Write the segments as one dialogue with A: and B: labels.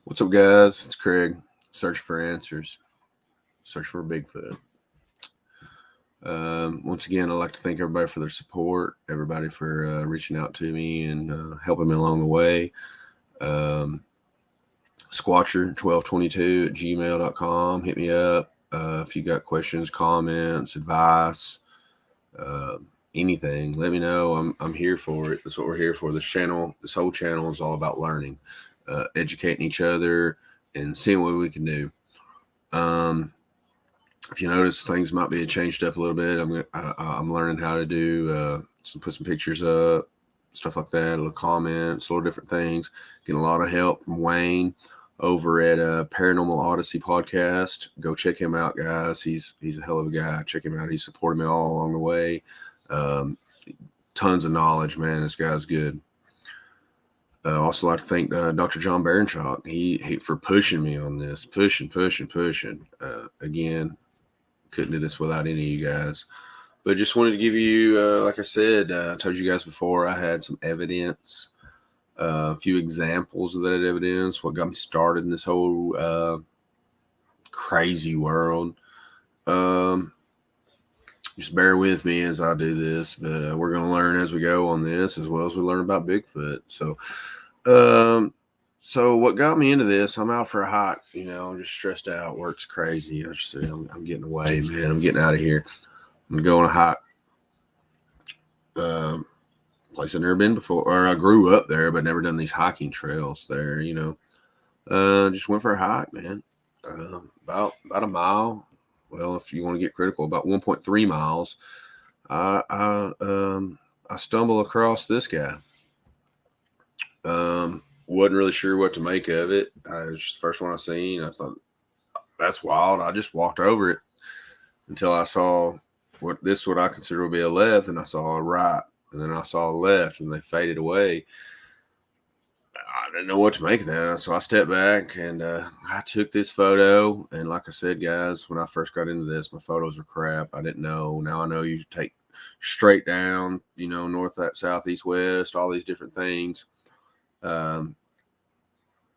A: What's up, guys? It's Craig. Search for answers. Search for Bigfoot. Once again, I'd like to thank everybody for their support, everybody for reaching out to me and helping me along the way. Um, Squatcher1222 at gmail.com. Hit me up if you got questions, comments, advice, uh, anything. Let me know. I'm here for it. That's what we're here for. This whole channel is all about learning, educating each other, and seeing what we can do. If you notice, things might be changed up a little bit. I'm learning how to do put some pictures up, stuff like that, little comments, little different things. Getting a lot of help from Wayne over at Paranormal Odyssey podcast. Go check him out, guys. He's a hell of a guy. Check him out. He's supported me all along the way. Um, Tons of knowledge, man. This guy's good. Also like to thank Dr. John Barenschot. He for pushing me on this, pushing. Again, couldn't do this without any of you guys. But just wanted to give you, like I said, I told you guys before, I had some evidence, a few examples of that evidence, what got me started in this whole crazy world. Just bear with me as I do this, but we're going to learn as we go on this, as well as we learn about Bigfoot. So what got me into this? I'm out for a hike. I'm just stressed out. Work's crazy. I'm getting away, man. I'm getting out of here. I'm gonna go on a hike. Place I've never been before, or I grew up there, but never done these hiking trails there. Just went for a hike, man. About a mile. Well, if you want to get critical, about 1.3 miles. I stumble across this guy. Wasn't really sure what to make of it. It was just the first one I seen. I thought, that's wild. I just walked over it until I saw what I consider would be a left, and I saw a right, and then I saw a left, and they faded away. I didn't know what to make of that, so I stepped back and I took this photo. And like I said, guys, when I first got into this, my photos are crap. I didn't know. Now I know you take straight down, north, south, east, west, all these different things.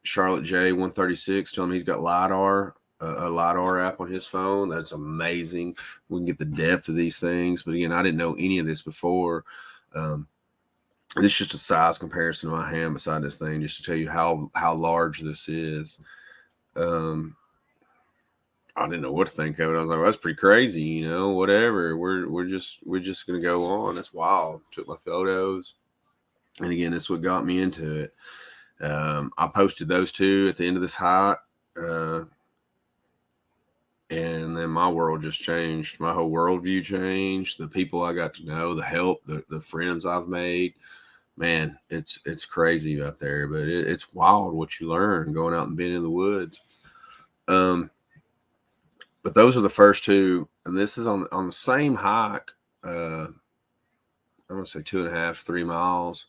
A: Charlotte J 136 telling me he's got LiDAR, a LiDAR app on his phone. That's amazing. We can get the depth of these things. But again, I didn't know any of this before. This is just a size comparison of my hand beside this thing, just to tell you how large this is. I didn't know what to think of it. I was like, well, that's pretty crazy, whatever. We're just gonna go on. That's wild. Took my photos. And again, this is what got me into it. I posted those two at the end of this hike. And then my world just changed. My whole worldview changed. The people I got to know, the help, the friends I've made, man, it's crazy out there. But it's wild what you learn going out and being in the woods. But those are the first two, and this is on the same hike. I'm gonna say 2.5, 3 miles.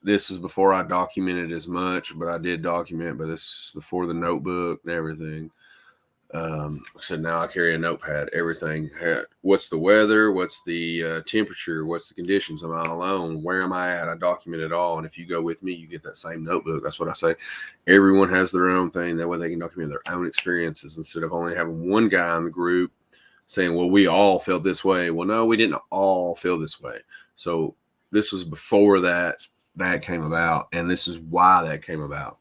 A: This is before I documented as much, but I did document. But this is before the notebook and everything. I said, now I carry a notepad, everything. What's the weather? What's the temperature? What's the conditions? Am I alone? Where am I at? I document it all. And if you go with me, you get that same notebook. That's what I say. Everyone has their own thing. That way they can document their own experiences instead of only having one guy in the group saying, well, we all felt this way. Well, no, we didn't all feel this way. So this was before that came about. And this is why that came about.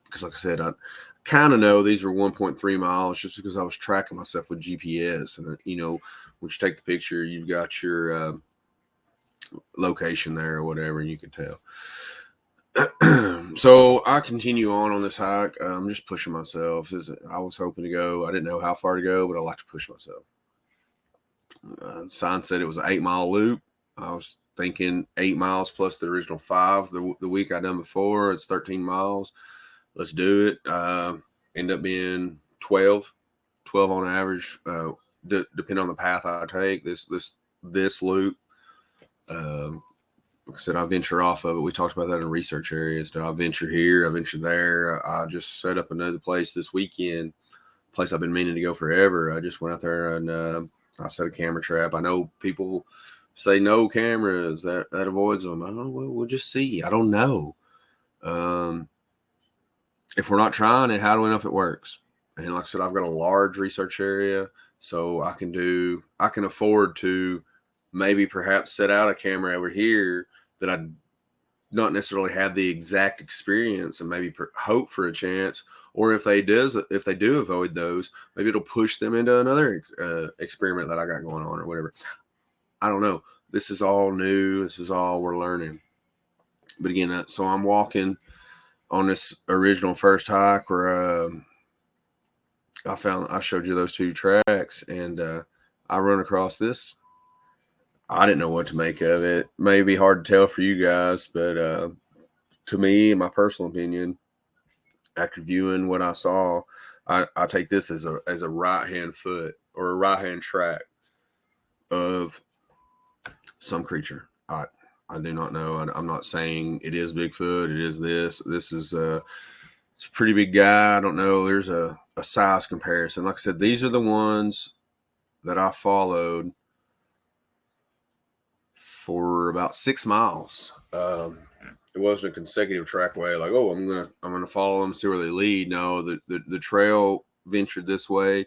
A: Because like I said, I kind of know these are 1.3 miles just because I was tracking myself with GPS. And, when you take the picture, you've got your location there or whatever, and you can tell. So I continue on this hike. I'm just pushing myself. I was hoping to go. I didn't know how far to go, but I like to push myself. Sign said it was an 8-mile loop. I was thinking 8 miles plus the original 5 the week I done before. It's 13 miles. Let's do it. End up being 12 on average, depending on the path I take. This loop. Like I said, I venture off of it. We talked about that in research areas. Do I venture here? I venture there. I just set up another place this weekend. Place I've been meaning to go forever. I just went out there and I set a camera trap. I know people say no cameras. That avoids them. I don't know. We'll just see. I don't know. if we're not trying it, how do we know if it works? And like I said, I've got a large research area, so I can afford to maybe perhaps set out a camera over here that I not necessarily have the exact experience, and maybe hope for a chance. Or if they do avoid those, maybe it'll push them into another experiment that I got going on or whatever. I don't know. This is all new. This is all we're learning. But again, so I'm walking on this original first hike where I showed you those 2 tracks, and I run across this. I didn't know what to make of it. Maybe hard to tell for you guys, but to me, in my personal opinion, after viewing what I saw, I take this as a right hand foot or a right hand track of some creature. I do not know. I'm not saying it is Bigfoot. It is this. This is it's a pretty big guy. I don't know. There's a size comparison. Like I said, these are the ones that I followed for about 6 miles. It wasn't a consecutive trackway. Like, oh, I'm gonna follow them, see where they lead. No, the trail ventured this way,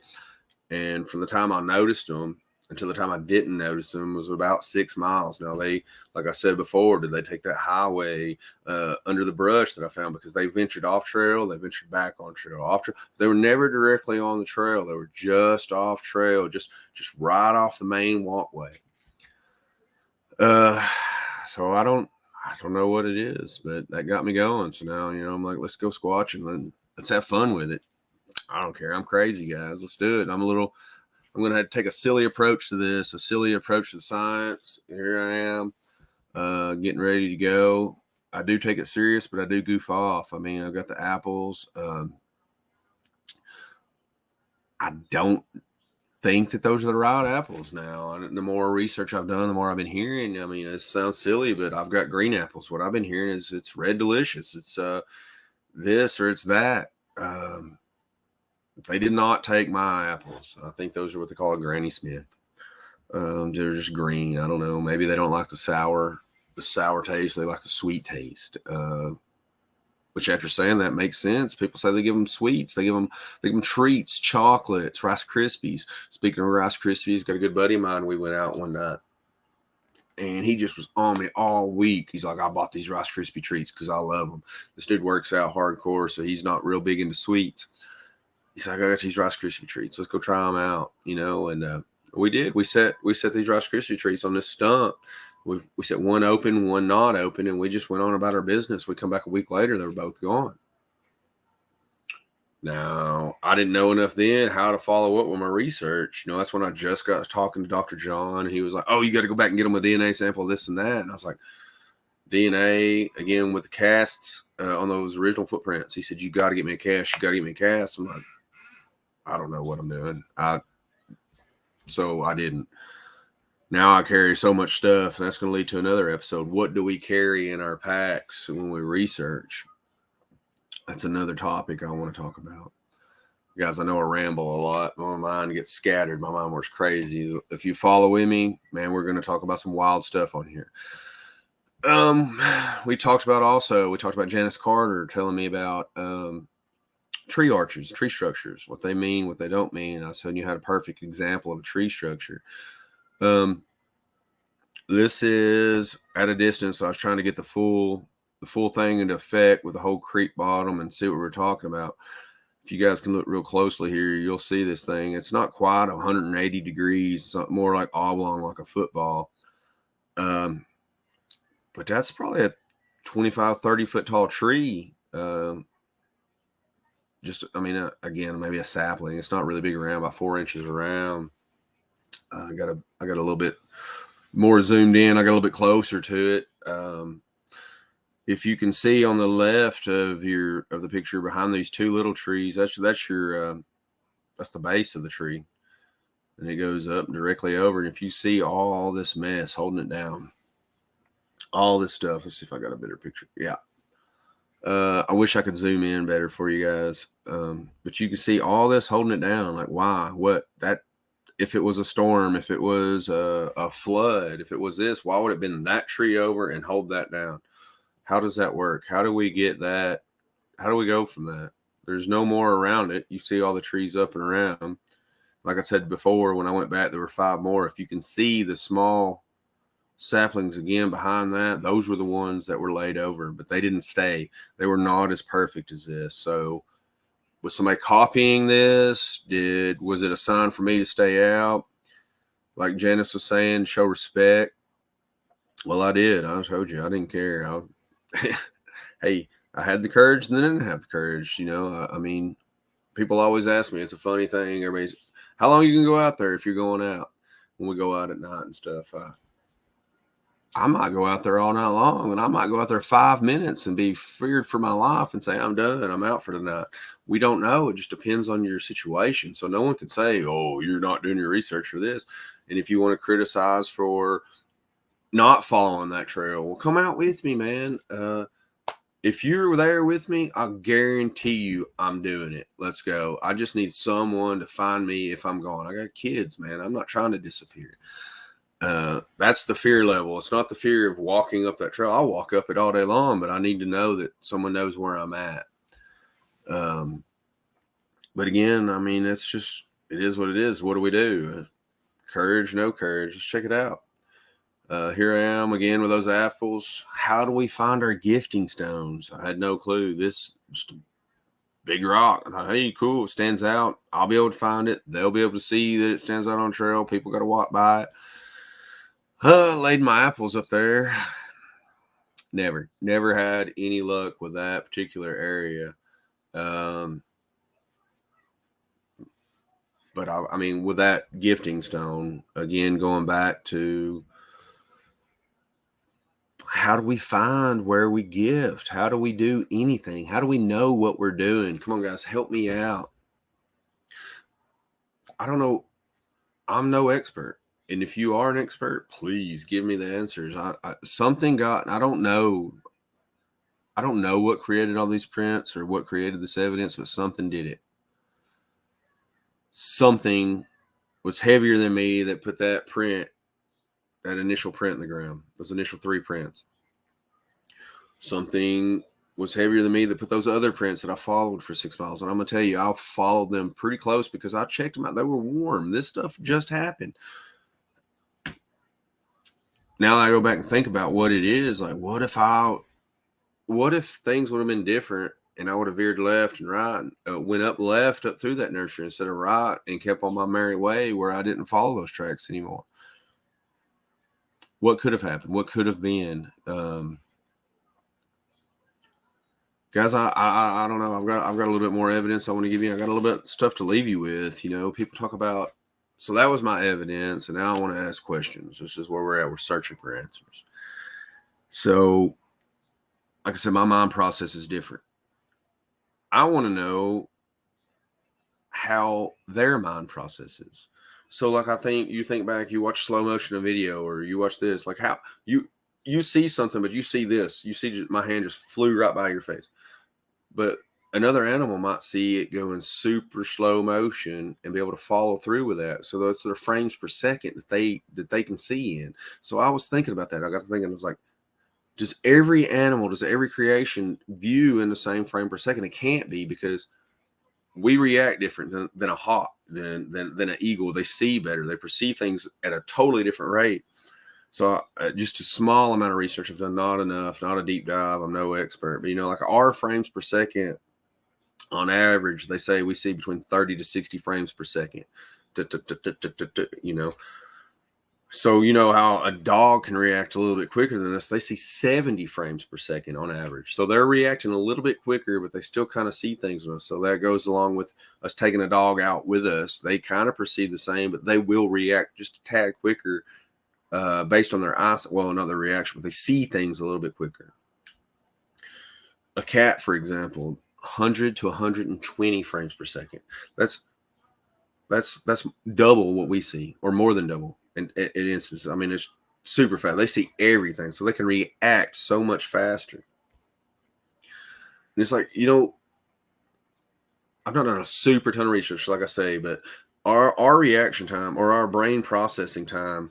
A: and from the time I noticed them until the time I didn't notice them was about 6 miles. Now they, like I said before, did they take that highway under the brush that I found? Because they ventured off trail, they ventured back on trail. They were never directly on the trail. They were just off trail, just right off the main walkway. So I don't know what it is, but that got me going. So now, I'm like, let's go squatching and let's have fun with it. I don't care. I'm crazy, guys. Let's do it. I'm going to have to take a silly approach to this, a silly approach to the science. Here I am, getting ready to go. I do take it serious, but I do goof off. I mean, I've got the apples. I don't think that those are the right apples now. And the more research I've done, the more I've been hearing. I mean, it sounds silly, but I've got green apples. What I've been hearing is it's red delicious. It's this or it's that. They did not take my apples. I think those are what they call a Granny Smith. They're just green. I don't know. Maybe they don't like the sour taste. They like the sweet taste. Which, after saying that, makes sense. People say they give them sweets. They give them treats, chocolates, Rice Krispies. Speaking of Rice Krispies, got a good buddy of mine. We went out one night, and he just was on me all week. He's like, I bought these Rice Krispie treats because I love them. This dude works out hardcore, so he's not real big into sweets. He's like, I got these Rice Krispie treats. Let's go try them out, And we did. We set these Rice Krispie treats on this stump. We set one open, one not open, and we just went on about our business. We come back a week later, they were both gone. Now, I didn't know enough then how to follow up with my research. That's when I just got talking to Dr. John. And he was like, oh, you got to go back and get them a DNA sample, this and that. And I was like, DNA, again, with the casts on those original footprints. He said, you got to get me a cast. You got to get me a cast. I'm like, I don't know what I'm doing. So I didn't. Now I carry so much stuff, and that's going to lead to another episode. What do we carry in our packs when we research? That's another topic I want to talk about. Guys, I know I ramble a lot. My mind gets scattered. My mind works crazy. If you follow with me, man, we're going to talk about some wild stuff on here. We talked about Janice Carter telling me about tree arches, tree structures, what they mean, what they don't mean. I was telling you how a perfect example of a tree structure. This is at a distance. So I was trying to get the full thing into effect with the whole creek bottom and see what we're talking about. If you guys can look real closely here, you'll see this thing. It's not quite 180 degrees. It's more like oblong, like a football. But that's probably a 25, 30 foot tall tree. Again, maybe a sapling. It's not really big around, about 4 inches around. I got a little bit more zoomed in. I got a little bit closer to it. If you can see on the left of the picture behind these 2 little trees, that's the base of the tree, and it goes up directly over. And if you see all this mess holding it down, all this stuff. Let's see if I got a better picture. Yeah. I wish I could zoom in better for you guys. But you can see all this holding it down. Like, why? If it was a storm, if it was a flood, if it was this, why would it have been that tree over and hold that down? How does that work? How do we get that? How do we go from that? There's no more around it. You see all the trees up and around. Like I said before, when I went back, there were 5 more. If you can see the small saplings again behind that, those were the ones that were laid over, but they didn't stay. They were not as perfect as this. So was somebody copying this? Was it a sign for me to stay out? Like Janice was saying, show respect. Well, I did. I told you I didn't care. Hey, I had the courage and then I didn't have the courage. I mean, people always ask me, it's a funny thing. Everybody's, how long you can go out there if you're going out? When we go out at night and stuff, I might go out there all night long, and I might go out there 5 minutes and be feared for my life and say, I'm done. I'm out for the night. We don't know. It just depends on your situation. So no one can say, oh, you're not doing your research for this. And if you want to criticize for not following that trail, well, come out with me, man. If you're there with me, I'll guarantee you I'm doing it. Let's go. I just need someone to find me if I'm going. I got kids, man. I'm not trying to disappear. That's the fear level. It's not the fear of walking up that trail. I'll walk up it all day long, but I need to know that someone knows where I'm at. But again, I mean, it is what it is. What do we do? Courage, no courage. Let's check it out. Here I am again with those apples. How do we find our gifting stones? I had no clue. This just a big rock. I thought, hey, cool. It stands out. I'll be able to find it. They'll be able to see that it stands out on trail. People got to walk by it. Laid my apples up there. Never had any luck with that particular area. But I mean, with that gifting stone, again, going back to how do we find where we gift? How do we do anything? How do we know what we're doing? Come on, guys, help me out. I don't know. I'm no expert. And if you are an expert, please give me the answers. I don't know. I don't know what created all these prints or what created this evidence, but something did it. Something was heavier than me that put that initial print in the ground, those initial 3 prints. Something was heavier than me that put those other prints that I followed for 6 miles. And I'm going to tell you, I followed them pretty close because I checked them out. They were warm. This stuff just happened. Now I go back and think about what it is. Like, what if things would have been different and I would have veered left and right, went up left up through that nursery instead of right and kept on my merry way where I didn't follow those tracks anymore? What could have happened? What could have been? Guys, I don't know. I've got a little bit more evidence I want to give you. I got a little bit of stuff to leave you with. People talk about, so that was my evidence, and now I want to ask questions. This is where we're at. We're searching for answers. So, like I said, my mind process is different. I want to know how their mind process is. So, like, you think back, you watch slow motion a video, or you watch this, like how you see something, but you see this. You see my hand just flew right by your face. But another animal might see it go in super slow motion and be able to follow through with that. So that's their frames per second that they can see in. So I was thinking about that. I got to thinking, it's like, does every creation view in the same frame per second? It can't be, because we react different than a hawk, than an eagle. They see better. They perceive things at a totally different rate. So just a small amount of research I've done, not enough, not a deep dive. I'm no expert, but like our frames per second, on average, they say we see between 30 to 60 frames per second. So how a dog can react a little bit quicker than us. They see 70 frames per second on average. So they're reacting a little bit quicker, but they still kind of see things with us. So that goes along with us taking a dog out with us. They kind of perceive the same, but they will react just a tad quicker. Based on their eyes, well, not their reaction, but they see things a little bit quicker. A cat, for example, 100 to 120 frames per second. That's double what we see, or more than double in instances. I mean, it's super fast. They see everything, so they can react so much faster. And it's like, I've not done a super ton of research, like I say, but our reaction time, or our brain processing time,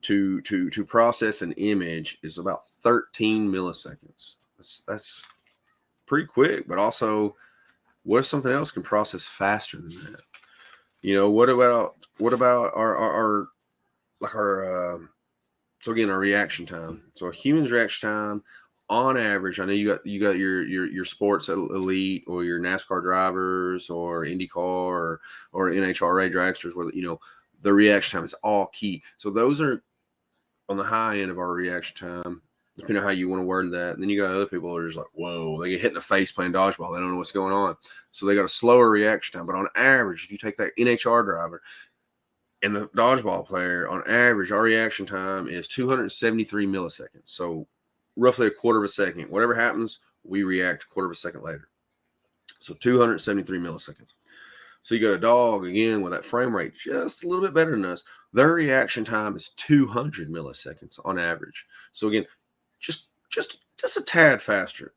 A: to process an image is about 13 milliseconds. That's pretty quick, but also What if something else can process faster than that? What about our like our so again, our reaction time. So a human's reaction time, on average, I know you got your sports elite or your NASCAR drivers or IndyCar or NHRA dragsters, where the reaction time is all key. So those are on the high end of our reaction time, depending on how you want to word that. And then you got other people who are just like, whoa, they get hit in the face playing dodgeball. They don't know what's going on. So they got a slower reaction time. But on average, if you take that NHR driver and the dodgeball player, on average, our reaction time is 273 milliseconds. So roughly a quarter of a second. Whatever happens, we react a quarter of a second later. So 273 milliseconds. So you got a dog, again, with that frame rate just a little bit better than us. Their reaction time is 200 milliseconds on average. So again, just a tad faster.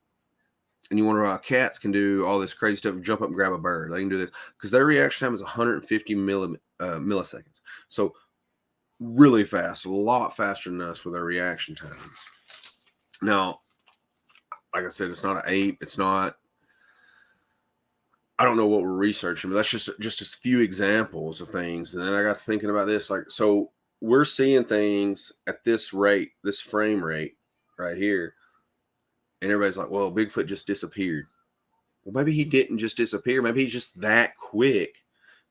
A: And you wonder why cats can do all this crazy stuff, jump up and grab a bird. They can do this because their reaction time is 150 milliseconds. So really fast, a lot faster than us with their reaction times. Now, like I said, it's not an ape. It's not. I don't know what we're researching, but that's just a few examples of things. And then I got thinking about this, so we're seeing things at this rate, this frame rate right here. And everybody's like, well, Bigfoot just disappeared. Well, maybe he didn't just disappear. Maybe he's just that quick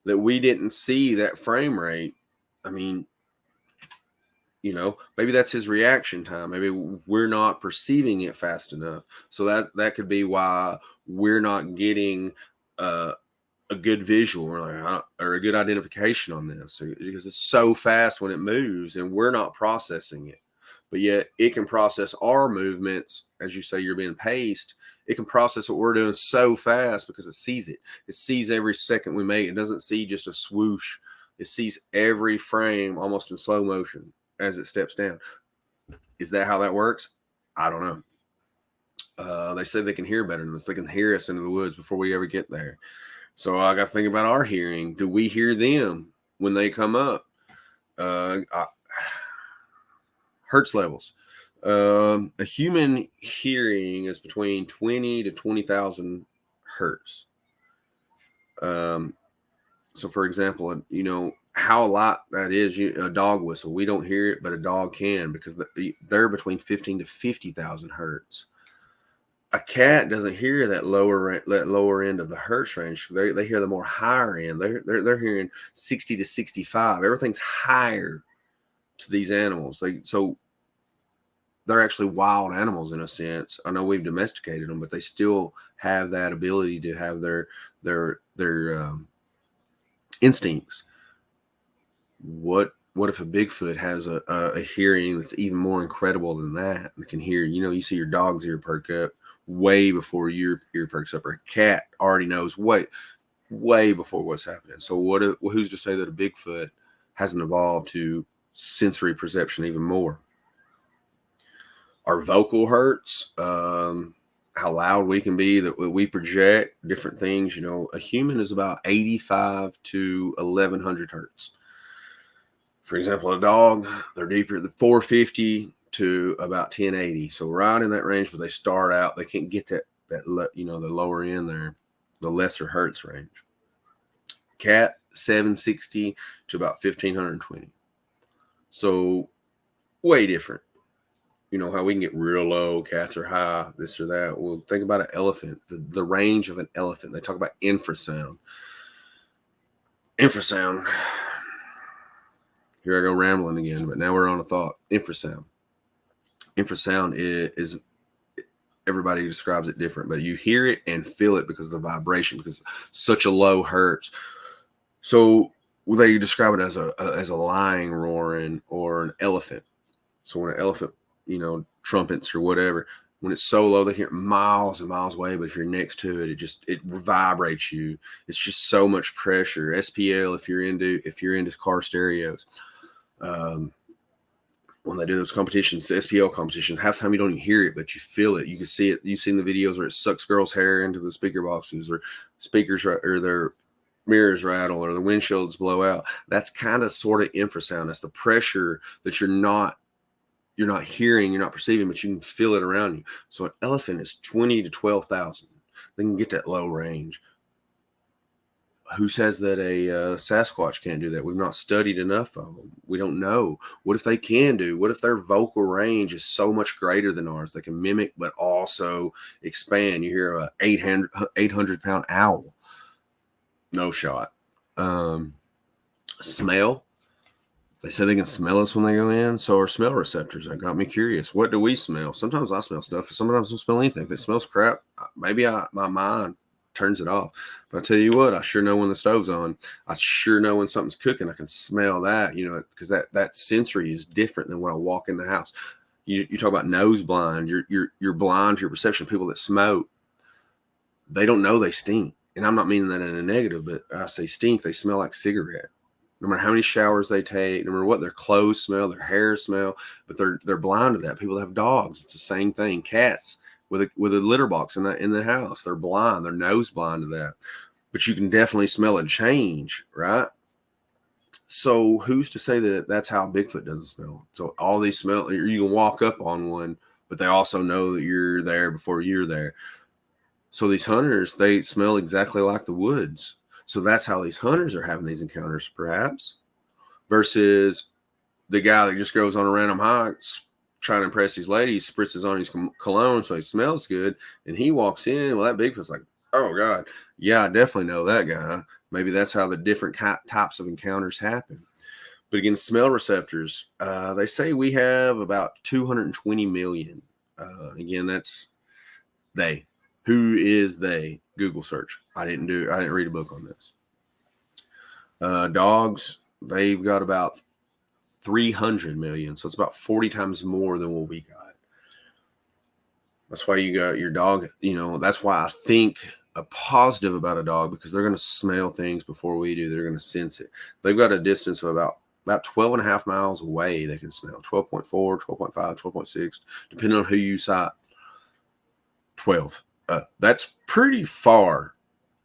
A: that we didn't see that frame rate. I mean, maybe that's his reaction time. Maybe we're not perceiving it fast enough. So that could be why we're not getting a good visual or a good identification on this, because it's so fast when it moves and we're not processing it. But yet it can process our movements. As you say, you're being paced. It can process what we're doing so fast because it sees it. It sees every second we make. It doesn't see just a swoosh. It sees every frame almost in slow motion as it steps down. Is that how that works? I don't know. They say they can hear better than us. They can hear us into the woods before we ever get there. So I got to think about our hearing. Do we hear them when they come up? Hertz levels. A human hearing is between 20 to 20,000 hertz. So, for example, how a lot that is, a dog whistle. We don't hear it, but a dog can, because they're between 15 to 50,000 hertz. A cat doesn't hear that lower end of the hertz range. They hear the more higher end. They're hearing 60 to 65. Everything's higher to these animals. So they're actually wild animals in a sense. I know we've domesticated them, but they still have that ability to have their instincts. What if a Bigfoot has a hearing that's even more incredible than that? They can hear, you see your dog's ear perk up way before your ear perks up, or a cat already knows way before what's happening. So who's to say that a Bigfoot hasn't evolved to sensory perception even more? Our vocal hertz, how loud we can be, that we project different things. A human is about 85 to 1100 hertz. For example, a dog, they're deeper, the 450 to about 1080. So right in that range, but they start out, they can't get that the lower end there, the lesser hertz range. Cat, 760 to about 1520. So way different. How we can get real low, cats are high, this or that. Well, think about an elephant, the range of an elephant. They talk about infrasound. Infrasound. Here I go rambling again, but now we're on a thought. Infrasound. Infrasound is everybody describes it different, but you hear it and feel it because of the vibration, because such a low hertz. So they describe it as a lion roaring or an elephant. So when an elephant, trumpets or whatever, when it's so low, they hear it miles and miles away. But if you're next to it, it vibrates you. It's just so much pressure. SPL, if you're into car stereos, when they do those competitions, the SPL competition, half the time you don't even hear it, but you feel it. You can see it. You've seen the videos where it sucks girls' hair into the speaker boxes, or speakers, or their mirrors rattle, or the windshields blow out. That's kind of sort of infrasound. That's the pressure that you're not hearing, you're not perceiving, but you can feel it around you. So an elephant is 20 to 12,000. They can get that low range. Who says that a Sasquatch can't do that? We've not studied enough of them. We don't know. What if they can do? What if their vocal range is so much greater than ours? They can mimic, but also expand. You hear a 800-pound owl. No shot. Smell. They say they can smell us when they go in. So are smell receptors. That got me curious. What do we smell? Sometimes I smell stuff. Sometimes I don't smell anything. If it smells crap, maybe my mind turns it off. But I tell you what, I sure know when the stove's on. I sure know when something's cooking. I can smell that, because that sensory is different than when I walk in the house. You talk about nose blind. You're blind to your perception. People that smoke, they don't know they stink. And I'm not meaning that in a negative, but I say stink. They smell like cigarette. No matter how many showers they take, no matter what their clothes smell, their hair smell, but they're blind to that. People that have dogs, it's the same thing. Cats with a litter box in the house, they're blind. They're nose blind to that. But you can definitely smell a change, right? So who's to say that that's how Bigfoot doesn't smell? So all these smell, you can walk up on one, but they also know that you're there before you're there. So these hunters, they smell exactly like the woods. So that's how these hunters are having these encounters, perhaps, versus the guy that just goes on a random hike trying to impress these ladies, spritzes on his cologne so he smells good, and he walks in. Well, that Bigfoot's like, oh, God, yeah, I definitely know that guy. Maybe that's how the different types of encounters happen. But again, smell receptors, they say we have about 220 million. Again, that's they. Who is they? Google search. I didn't read a book on this. Dogs, they've got about 300 million. So it's about 40 times more than what we got. That's why you got your dog, that's why I think a positive about a dog, because they're going to smell things before we do. They're going to sense it. They've got a distance of about 12 and a half miles away. They can smell 12.4, 12.5, 12.6, depending on who you sight. 12. That's pretty far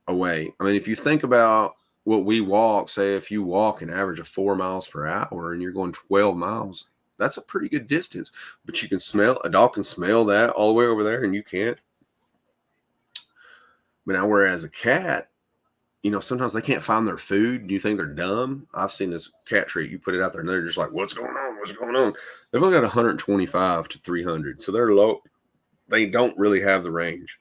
A: away. I mean, if you think about what we walk, say if you walk an average of 4 miles per hour and you're going 12 miles, that's a pretty good distance. But a dog can smell that all the way over there and you can't. But now, whereas a cat, sometimes they can't find their food. Do you think they're dumb? I've seen this cat treat. You put it out there and they're just like, what's going on? What's going on? They've only got 125 to 300. So they're low. They don't really have the range.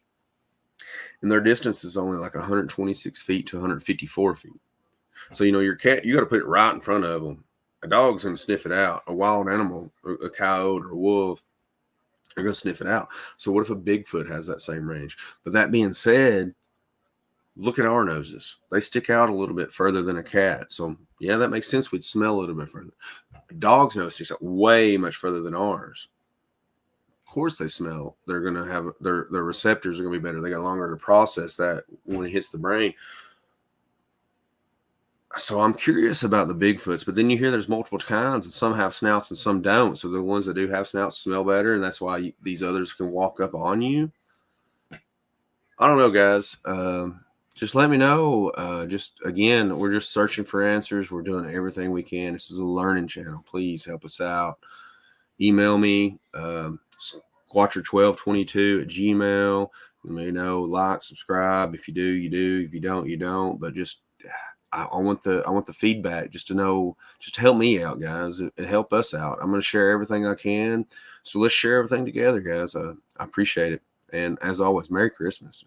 A: And their distance is only like 126 feet to 154 feet. So, your cat, you got to put it right in front of them. A dog's going to sniff it out. A wild animal, a coyote or a wolf, they're going to sniff it out. So what if a Bigfoot has that same range? But that being said, look at our noses. They stick out a little bit further than a cat. So, yeah, that makes sense. We'd smell a little bit further. A dog's nose sticks out way much further than ours. Of course they smell. They're going to have their receptors are going to be better. They got longer to process that when it hits the brain. So I'm curious about the Bigfoots, but then you hear there's multiple kinds and some have snouts and some don't. So the ones that do have snouts smell better, and that's why these others can walk up on you. I don't know, guys. Just let me know. Again, we're just searching for answers. We're doing everything we can. This is a learning channel. Please help us out. Email me, squatcher1222@gmail. You may know, like, subscribe. If you do, you do. If you don't, you don't. But just I want the feedback just to know, just to help me out, guys, and help us out. I'm going to share everything I can. So let's share everything together, guys. I appreciate it. And as always, Merry Christmas.